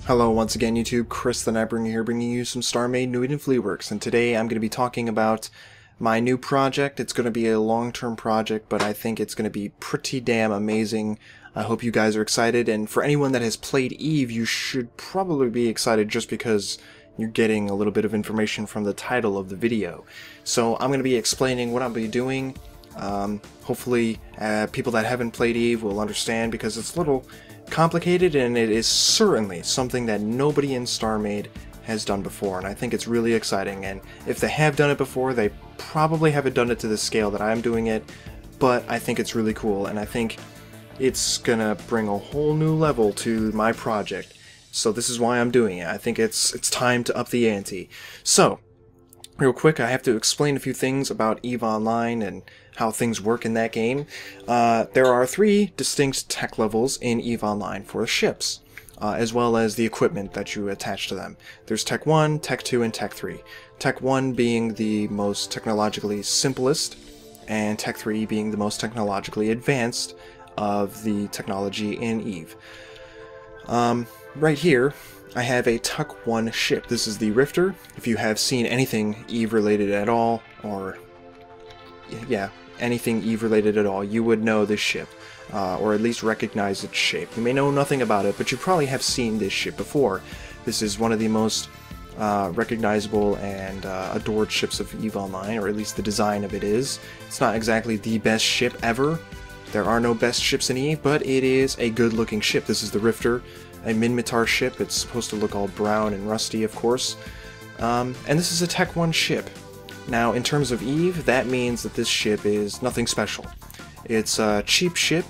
Hello once again YouTube, Chris the Nightbringer here, bringing you some StarMade new in Fleetworks, and today I'm going to be talking about my new project. It's going to be a long-term project, but I think it's going to be pretty damn amazing. I hope you guys are excited, and for anyone that has played Eve, you should probably be excited just because you're getting a little bit of information from the title of the video. So I'm going to be explaining what I'll be doing. Hopefully people that haven't played Eve will understand, because it's a little complicated, and it is certainly something that nobody in StarMade has done before, and I think it's really exciting. And if they have done it before, they probably haven't done it to the scale that I'm doing it, but I think it's really cool, and I think it's gonna bring a whole new level to my project. So this is why I'm doing it. I think it's time to up the ante. So real quick, I have to explain a few things about EVE Online and how things work in that game. There are 3 distinct tech levels in EVE Online for ships, as well as the equipment that you attach to them. There's Tech 1, Tech 2, and Tech 3. Tech 1 being the most technologically simplest, and Tech 3 being the most technologically advanced of the technology in EVE. Right here, I have a Tech 1 ship. This is the Rifter. If you have seen anything Eve related at all, or yeah, anything Eve related at all, you would know this ship, or at least recognize its shape. You may know nothing about it, but you probably have seen this ship before. This is one of the most recognizable and adored ships of EVE Online, or at least the design of it is. It's not exactly the best ship ever. There are no best ships in EVE, but it is a good looking ship. This is the Rifter, a Minmatar ship. It's supposed to look all brown and rusty, of course. And this is a Tech 1 ship. Now, in terms of EVE, that means that this ship is nothing special. It's a cheap ship,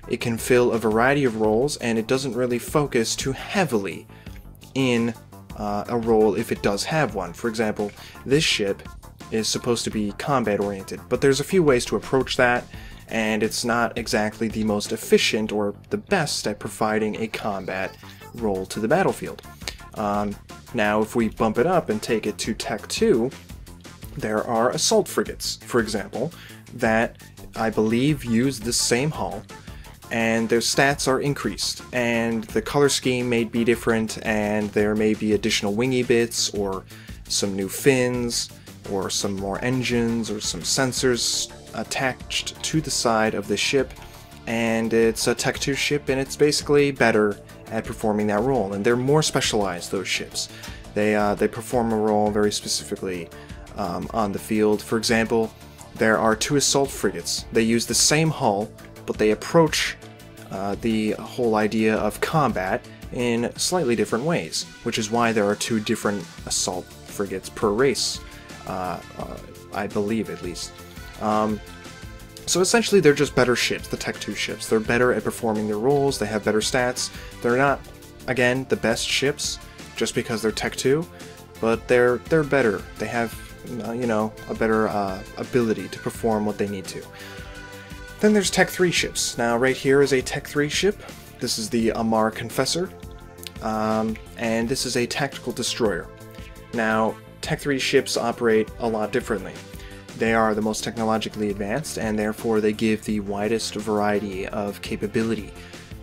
it can fill a variety of roles, and it doesn't really focus too heavily in a role if it does have one. For example, this ship is supposed to be combat-oriented, but there's a few ways to approach that, and it's not exactly the most efficient or the best at providing a combat role to the battlefield. Now, if we bump it up and take it to Tech 2, there are assault frigates, for example, that I believe use the same hull, and their stats are increased, and the color scheme may be different, and there may be additional wingy bits, or some new fins, or some more engines, or some sensors attached to the side of the ship, and it's a Tech 2 ship, and it's basically better at performing that role, and they're more specialized, those ships. They perform a role very specifically on the field. For example, there are 2 assault frigates. They use the same hull, but they approach the whole idea of combat in slightly different ways, which is why there are 2 different assault frigates per race, I believe at least. So essentially they're just better ships, the Tech 2 ships. They're better at performing their roles, they have better stats. They're not, again, the best ships just because they're Tech 2, but they're better. They have, you know, a better ability to perform what they need to. Then there's Tech 3 ships. Now right here is a Tech 3 ship. This is the Amar Confessor, and this is a tactical destroyer. Now Tech 3 ships operate a lot differently. They are the most technologically advanced, and therefore they give the widest variety of capability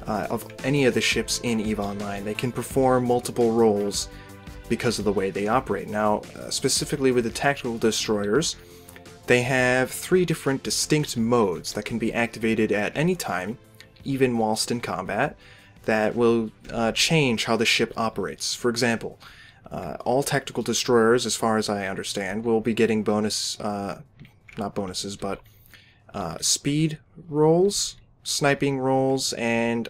of any of the ships in EVE Online. They can perform multiple roles because of the way they operate. Now, specifically with the tactical destroyers, they have 3 different distinct modes that can be activated at any time, even whilst in combat, that will change how the ship operates. For example, all tactical destroyers, as far as I understand, will be getting bonus, not bonuses, but speed rolls, sniping rolls, and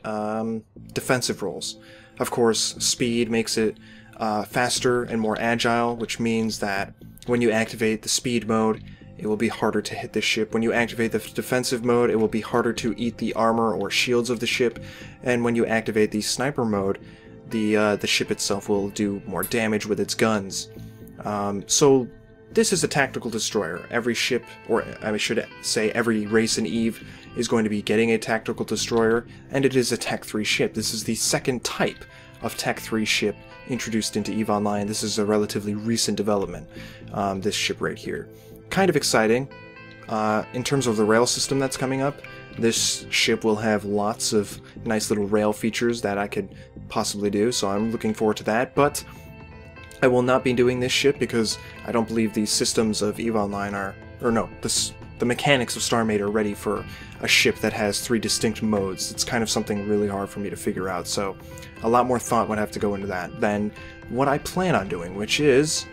defensive rolls. Of course, speed makes it faster and more agile, which means that when you activate the speed mode, it will be harder to hit the ship. When you activate the defensive mode, it will be harder to eat the armor or shields of the ship, and when you activate the sniper mode, the ship itself will do more damage with its guns. So this is a tactical destroyer. Every ship, or I should say every race in EVE, is going to be getting a tactical destroyer, and it is a Tech 3 ship. This is the second type of Tech 3 ship introduced into EVE Online. This is a relatively recent development, this ship right here. Kind of exciting. In terms of the rail system that's coming up, This ship will have lots of nice little rail features that I could possibly do, so I'm looking forward to that, but I will not be doing this ship because I don't believe the systems of EVE Online are, or no, the mechanics of StarMade are ready for a ship that has 3 distinct modes. It's kind of something really hard for me to figure out, so a lot more thought would have to go into that than what I plan on doing, which is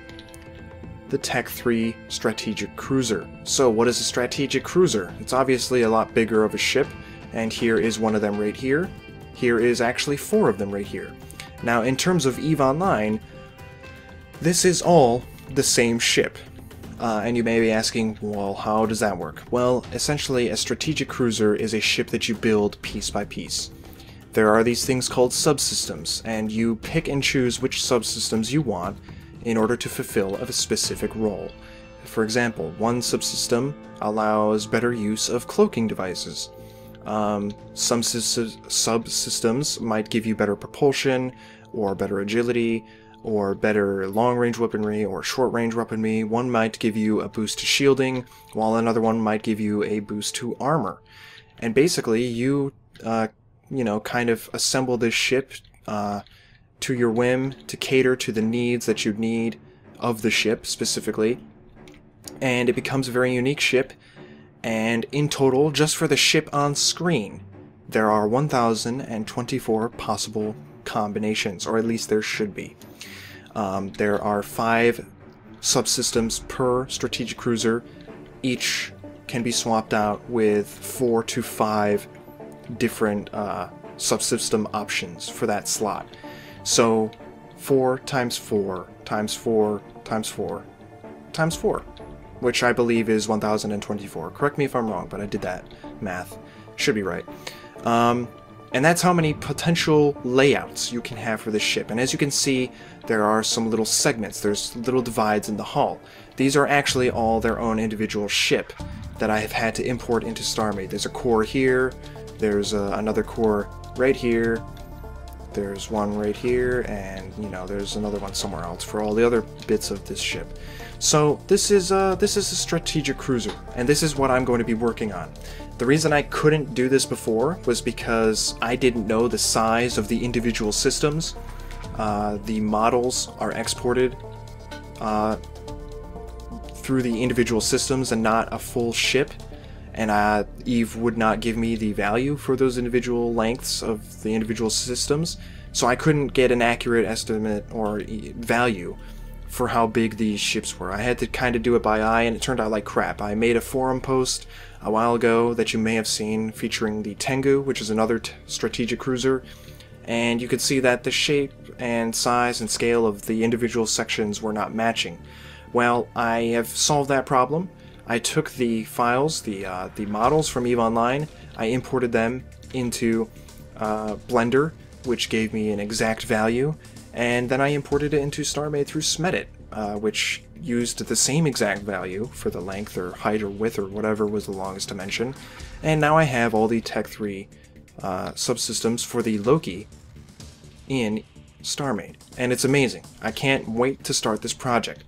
the Tech 3 Strategic Cruiser. So what is a Strategic Cruiser? It's obviously a lot bigger of a ship, and here is one of them right here. Here is actually 4 of them right here. Now, in terms of EVE Online, this is all the same ship. And you may be asking, well, how does that work? Well, essentially, a strategic cruiser is a ship that you build piece by piece. There are these things called subsystems, and you pick and choose which subsystems you want in order to fulfill a specific role. For example, one subsystem allows better use of cloaking devices. Some subsystems might give you better propulsion, or better agility, or better long-range weaponry, or short-range weaponry. One might give you a boost to shielding, while another one might give you a boost to armor. And basically, you know, kind of assemble this ship to your whim, to cater to the needs that you need of the ship, specifically. And it becomes a very unique ship, and in total, just for the ship on screen, there are 1,024 possible combinations, or at least there should be. There are 5 subsystems per strategic cruiser. Each can be swapped out with 4 to 5 different subsystem options for that slot. So 4 times 4 times 4 times 4 times 4, which I believe is 1,024. Correct me if I'm wrong, but I did that math. Should be right. And that's how many potential layouts you can have for this ship. And as you can see, there are some little segments. There's little divides in the hull. These are actually all their own individual ship that I have had to import into StarMade. There's a core here. There's another core right here. There's one right here, and you know, there's another one somewhere else for all the other bits of this ship. So this is a strategic cruiser, and this is what I'm going to be working on. The reason I couldn't do this before was because I didn't know the size of the individual systems. The models are exported through the individual systems and not a full ship, and EVE would not give me the value for those individual lengths of the individual systems, so I couldn't get an accurate estimate or value for how big these ships were. I had to kind of do it by eye, and it turned out like crap. I made a forum post a while ago that you may have seen featuring the Tengu, which is another strategic cruiser, and you could see that the shape and size and scale of the individual sections were not matching. Well, I have solved that problem. I took the files, the models from EVE Online, I imported them into Blender, which gave me an exact value, and then I imported it into StarMade through Smedit, which used the same exact value for the length or height or width or whatever was the longest dimension. And now I have all the Tech 3 subsystems for the Loki in StarMade, and it's amazing. I can't wait to start this project.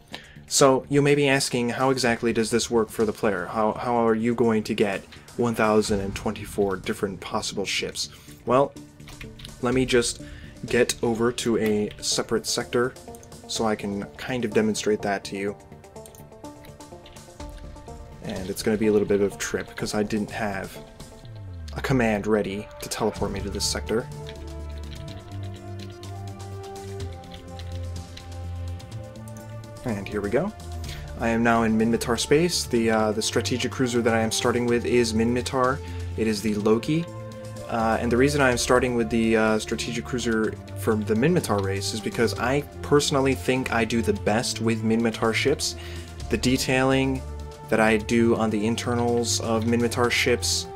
So you may be asking, how exactly does this work for the player? How are you going to get 1,024 different possible ships? Well, let me just get over to a separate sector so I can kind of demonstrate that to you. And it's going to be a little bit of a trip because I didn't have a command ready to teleport me to this sector. And here we go. I am now in Minmatar space. The strategic cruiser that I am starting with is Minmatar. It is the Loki. And the reason I am starting with the strategic cruiser for the Minmatar race is because I personally think I do the best with Minmatar ships. The detailing that I do on the internals of Minmatar ships,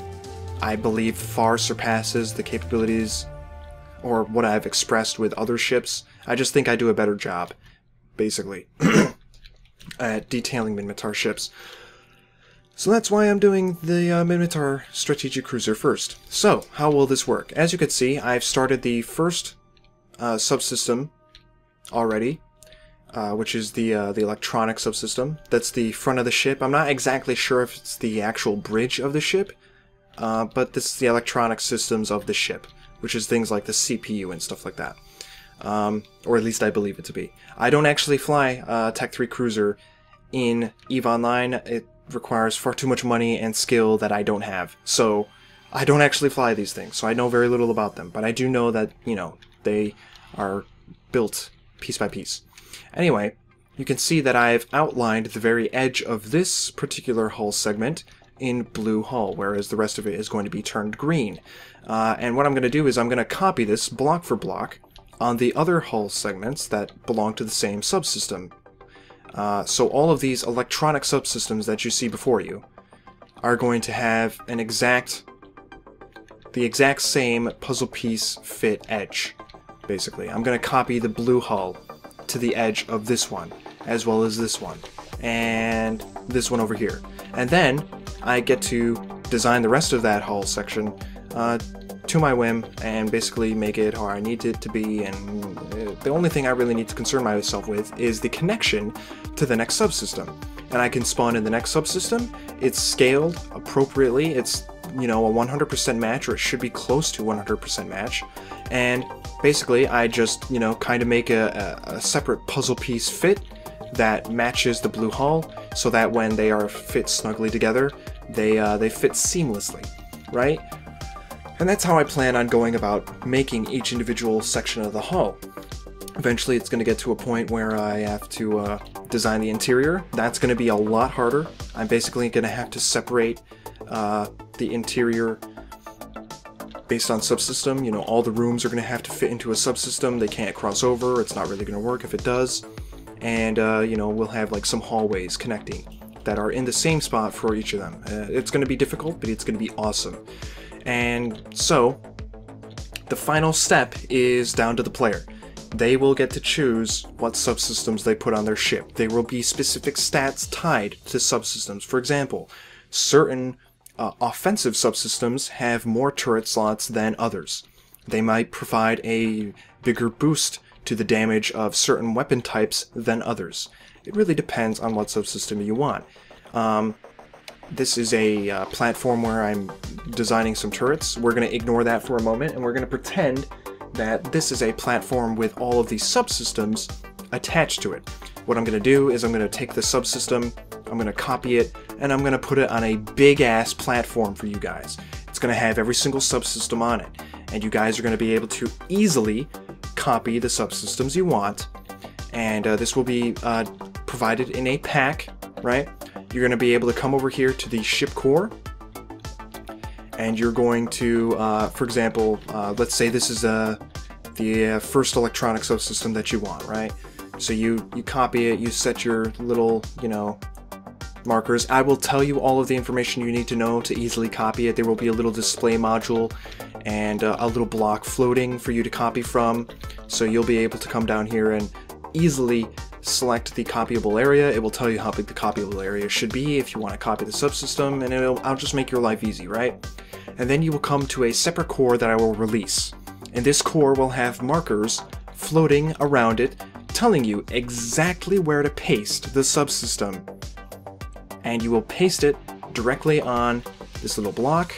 I believe, far surpasses the capabilities or what I've expressed with other ships. I just think I do a better job, basically, at detailing Minmatar ships. So that's why I'm doing the Minmatar strategic cruiser first. So, how will this work? As you can see, I've started the first subsystem already, which is the electronic subsystem. That's the front of the ship. I'm not exactly sure if it's the actual bridge of the ship, but this is the electronic systems of the ship, which is things like the CPU and stuff like that. Or at least I believe it to be. I don't actually fly Tech 3 Cruiser in EVE Online. It requires far too much money and skill that I don't have. So I don't actually fly these things, so I know very little about them. But I do know that, you know, they are built piece by piece. Anyway, you can see that I've outlined the very edge of this particular hull segment in blue hull, whereas the rest of it is going to be turned green. And what I'm going to do is I'm going to copy this block for block on the other hull segments that belong to the same subsystem. So all of these electronic subsystems that you see before you are going to have the exact same puzzle piece fit edge, basically. I'm going to copy the blue hull to the edge of this one, as well as this one, and this one over here. And then I get to design the rest of that hull section to my whim and basically make it how I need it to be, and the only thing I really need to concern myself with is the connection to the next subsystem. And I can spawn in the next subsystem. It's scaled appropriately. It's, you know, a 100% match, or it should be close to 100% match. And basically I just, you know, kind of make a separate puzzle piece fit that matches the blue hull, so that when they are fit snugly together, they fit seamlessly, right? And that's how I plan on going about making each individual section of the hull. Eventually it's going to get to a point where I have to design the interior. That's going to be a lot harder. I'm basically going to have to separate the interior based on subsystem. You know, all the rooms are going to have to fit into a subsystem. They can't cross over. It's not really going to work if it does. And, you know, we'll have like some hallways connecting that are in the same spot for each of them. It's going to be difficult, but it's going to be awesome. And so, the final step is down to the player. They will get to choose what subsystems they put on their ship. There will be specific stats tied to subsystems. For example, certain offensive subsystems have more turret slots than others. They might provide a bigger boost to the damage of certain weapon types than others. It really depends on what subsystem you want. This is a platform where I'm designing some turrets. We're going to ignore that for a moment, and we're going to pretend that this is a platform with all of these subsystems attached to it. What I'm going to do is I'm going to take the subsystem, I'm going to copy it, and I'm going to put it on a big-ass platform for you guys. It's going to have every single subsystem on it, and you guys are going to be able to easily copy the subsystems you want, and this will be provided in a pack, right? You're going to be able to come over here to the ship core, and you're going to, for example, let's say this is the first electronic subsystem that you want, right? So you copy it, you set your little, you know, markers. I will tell you all of the information you need to know to easily copy it. There will be a little display module and a little block floating for you to copy from, so you'll be able to come down here and easily select the copyable area. It will tell you how big the copyable area should be if you want to copy the subsystem, and I'll just make your life easy, right? And then you will come to a separate core that I will release. And this core will have markers floating around it, telling you exactly where to paste the subsystem. And you will paste it directly on this little block.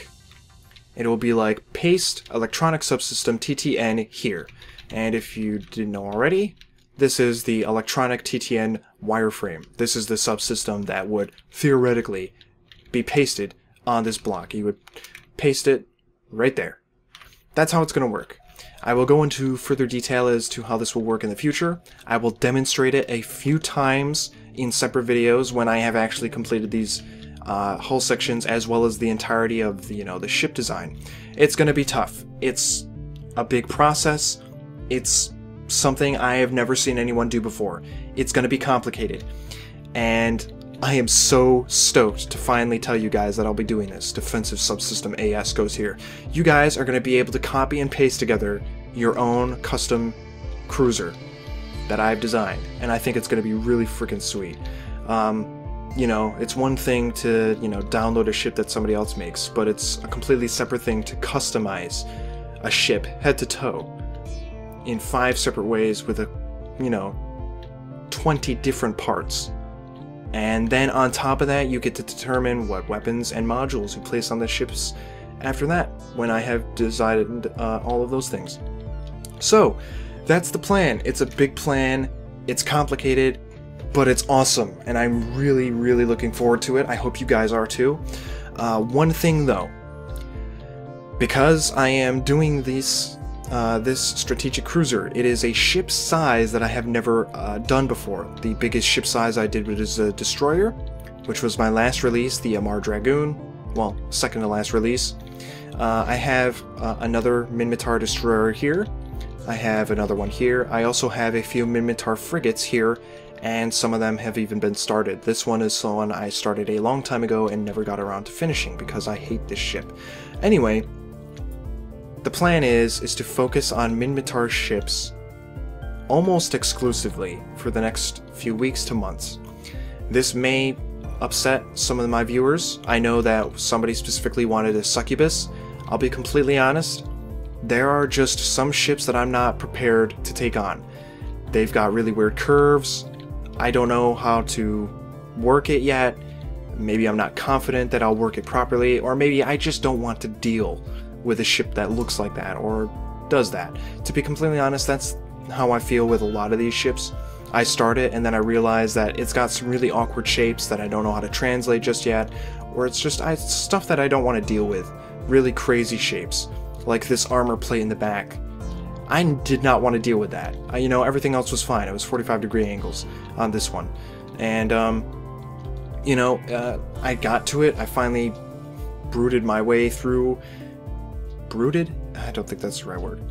It will be like, paste electronic subsystem TTN here. And if you didn't know already, this is the electronic TTN wireframe. This is the subsystem that would theoretically be pasted on this block. You would paste it right there. That's how it's going to work. I will go into further detail as to how this will work in the future. I will demonstrate it a few times in separate videos when I have actually completed these hull sections, as well as the entirety of the, the ship design. It's going to be tough. It's a big process. It's something I have never seen anyone do before. It's going to be complicated. And I am so stoked to finally tell you guys that I'll be doing this. Defensive Subsystem AS goes here. You guys are going to be able to copy and paste together your own custom cruiser that I've designed. And I think it's going to be really freaking sweet. It's one thing to, download a ship that somebody else makes, but it's a completely separate thing to customize a ship head to toe in 5 separate ways with 20 different parts. And then on top of that, you get to determine what weapons and modules you place on the ships after that, when I have decided all of those things. So, that's the plan. It's a big plan, it's complicated, but it's awesome, and I'm really, really looking forward to it. I hope you guys are too. One thing though, because I am doing this strategic cruiser, it is a ship size that I have never done before. The biggest ship size I did was a destroyer, which was my last release, the Amar Dragoon. Well, second to last release. I have another Minmatar destroyer here. I have another one here. I also have a few Minmatar frigates here, and some of them have even been started. This one is the one I started a long time ago and never got around to finishing because I hate this ship. Anyway, the plan is to focus on Minmatar ships almost exclusively for the next few weeks to months. This may upset some of my viewers. I know that somebody specifically wanted a succubus. I'll be completely honest, there are just some ships that I'm not prepared to take on. They've got really weird curves. I don't know how to work it yet. Maybe I'm not confident that I'll work it properly, or maybe I just don't want to deal with a ship that looks like that or does that. To be completely honest, that's how I feel with a lot of these ships. I start it and then I realize that it's got some really awkward shapes that I don't know how to translate just yet, or it's just stuff that I don't want to deal with. Really crazy shapes, like this armor plate in the back. I did not want to deal with that. You know, everything else was fine. It was 45-degree angles on this one. And, you know, I got to it. I finally brooded my way through. Brooded? I don't think that's the right word.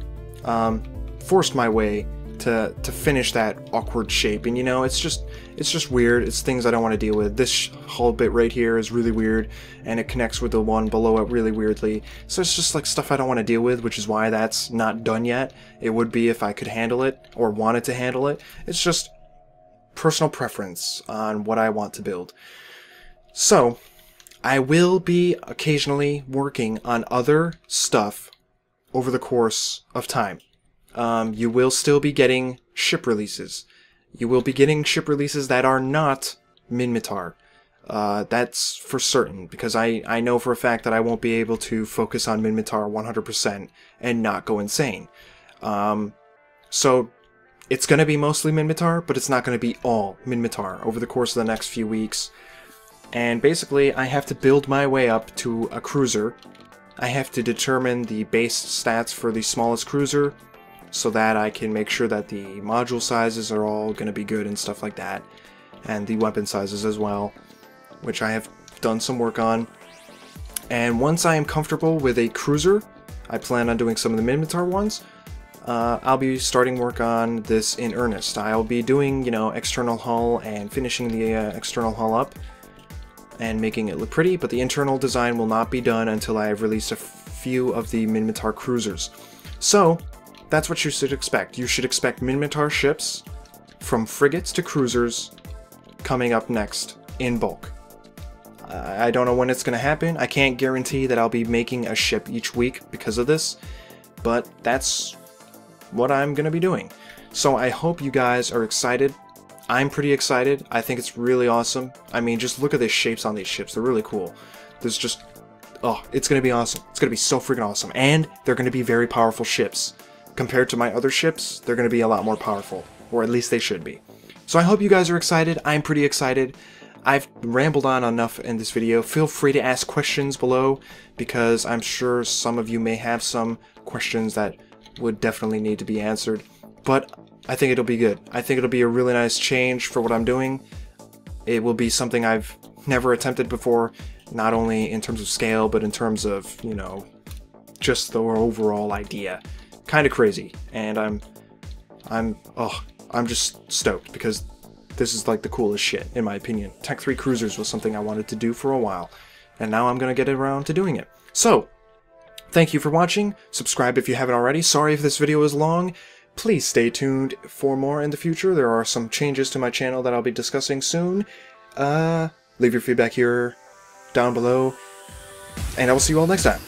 Forced my way to finish that awkward shape. And, you know, it's just weird. It's things I don't want to deal with. This hull bit right here is really weird, and it connects with the one below it really weirdly. So it's just like stuff I don't want to deal with, which is why that's not done yet. It would be if I could handle it or wanted to handle it. It's just personal preference on what I want to build. So I will be occasionally working on other stuff over the course of time. You will still be getting ship releases. You will be getting ship releases that are not Minmatar. That's for certain, because I know for a fact that I won't be able to focus on Minmatar 100% and not go insane. So it's going to be mostly Minmatar, but it's not going to be all Minmatar over the course of the next few weeks. And basically, I have to build my way up to a cruiser. I have to determine the base stats for the smallest cruiser, so that I can make sure that the module sizes are all going to be good and stuff like that. And the weapon sizes as well, which I have done some work on. And once I am comfortable with a cruiser, I plan on doing some of the Minmatar ones, I'll be starting work on this in earnest. I'll be doing, you know, external hull and finishing the external hull up and making it look pretty, but the internal design will not be done until I have released a few of the Minmatar cruisers. So that's what you should expect. You should expect Minmatar ships, from frigates to cruisers, coming up next in bulk. I don't know when it's going to happen. I can't guarantee that I'll be making a ship each week because of this, but that's what I'm going to be doing. So I hope you guys are excited. I'm pretty excited. I think it's really awesome. I mean, just look at the shapes on these ships. They're really cool. There's just, oh, it's going to be awesome. It's going to be so freaking awesome. And they're going to be very powerful ships. Compared to my other ships, they're going to be a lot more powerful, or at least they should be. So I hope you guys are excited. I'm pretty excited. I've rambled on enough in this video. Feel free to ask questions below, because I'm sure some of you may have some questions that would definitely need to be answered. But I think it'll be good. I think it'll be a really nice change for what I'm doing. It will be something I've never attempted before, not only in terms of scale, but in terms of, you know, just the overall idea. Kind of crazy, and I'm just stoked, because this is like the coolest shit in my opinion. Tech 3 Cruisers was something I wanted to do for a while, and now I'm gonna get around to doing it. So thank you for watching. Subscribe if you haven't already. Sorry if this video is long. Please stay tuned for more in the future. There are some changes to my channel that I'll be discussing soon. Leave your feedback here down below, and I will see you all next time.